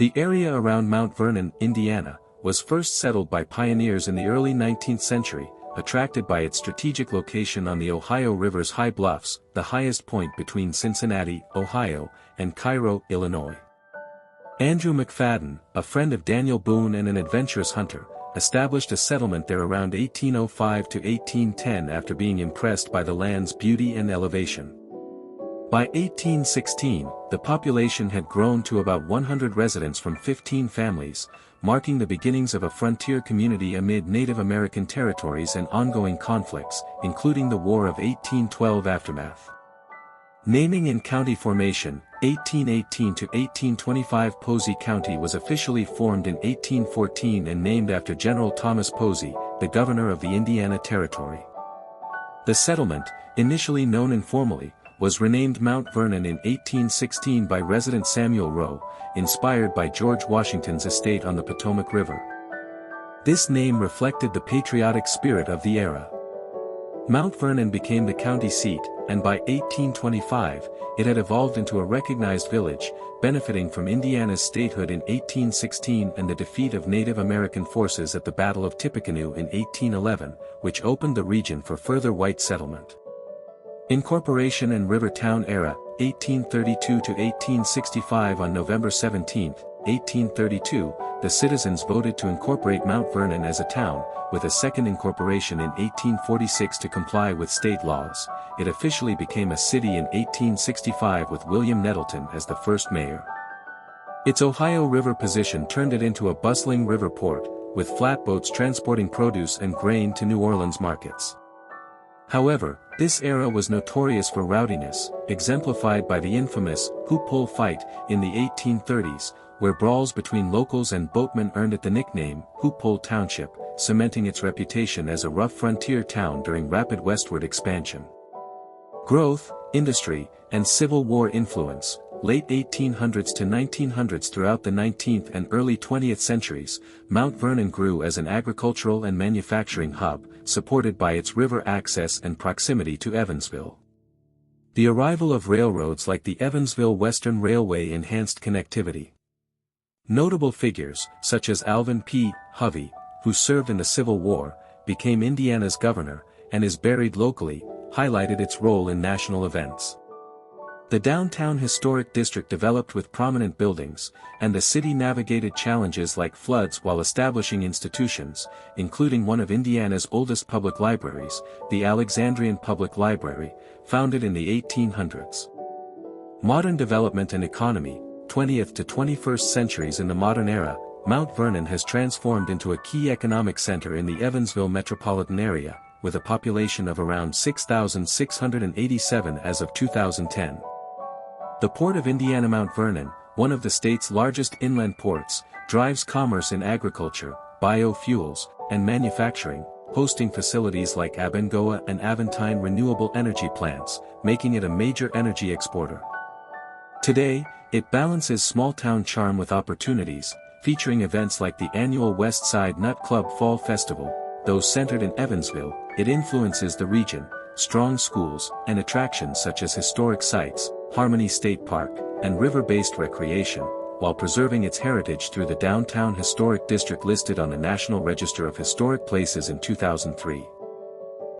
The area around Mount Vernon, Indiana, was first settled by pioneers in the early 19th century, attracted by its strategic location on the Ohio River's high bluffs, the highest point between Cincinnati, Ohio, and Cairo, Illinois. Andrew McFadden, a friend of Daniel Boone and an adventurous hunter, established a settlement there around 1805 to 1810 after being impressed by the land's beauty and elevation. By 1816, the population had grown to about 100 residents from 15 families, marking the beginnings of a frontier community amid Native American territories and ongoing conflicts, including the War of 1812 aftermath. Naming and county formation, 1818 to 1825. Posey County was officially formed in 1814 and named after General Thomas Posey, the governor of the Indiana Territory. The settlement, initially known informally, was renamed Mount Vernon in 1816 by resident Samuel Rowe, inspired by George Washington's estate on the Potomac River. This name reflected the patriotic spirit of the era. Mount Vernon became the county seat, and by 1825, it had evolved into a recognized village, benefiting from Indiana's statehood in 1816 and the defeat of Native American forces at the Battle of Tippecanoe in 1811, which opened the region for further white settlement. Incorporation and River Town era, 1832 to 1865. On November 17, 1832, the citizens voted to incorporate Mount Vernon as a town, with a second incorporation in 1846 to comply with state laws. It officially became a city in 1865 with William Nettleton as the first mayor. Its Ohio River position turned it into a bustling river port, with flatboats transporting produce and grain to New Orleans markets. However, this era was notorious for rowdiness, exemplified by the infamous hoop pole fight in the 1830s, where brawls between locals and boatmen earned it the nickname Hoop Pole Township, cementing its reputation as a rough frontier town during rapid westward expansion. Growth, industry, and Civil War influence, late 1800s to 1900s. Throughout the 19th and early 20th centuries, Mount Vernon grew as an agricultural and manufacturing hub, supported by its river access and proximity to Evansville. The arrival of railroads like the Evansville Western Railway enhanced connectivity. Notable figures, such as Alvin P. Hovey, who served in the Civil War, became Indiana's governor, and is buried locally, highlighted its role in national events. The downtown historic district developed with prominent buildings, and the city navigated challenges like floods while establishing institutions, including one of Indiana's oldest public libraries, the Alexandrian Public Library, founded in the 1800s. Modern development and economy, 20th to 21st centuries. In the modern era, Mount Vernon has transformed into a key economic center in the Evansville metropolitan area, with a population of around 6,687 as of 2010. The Port of Indiana. Mount Vernon, one of the state's largest inland ports, drives commerce in agriculture, biofuels, and manufacturing, hosting facilities like Abengoa and Aventine renewable energy plants, making it a major energy exporter. Today, it balances small-town charm with opportunities, featuring events like the annual West Side Nut Club Fall Festival. Though centered in Evansville, it influences the region, strong schools, and attractions such as historic sites, Harmony State Park, and river-based recreation, while preserving its heritage through the Downtown Historic District listed on the National Register of Historic Places in 2003.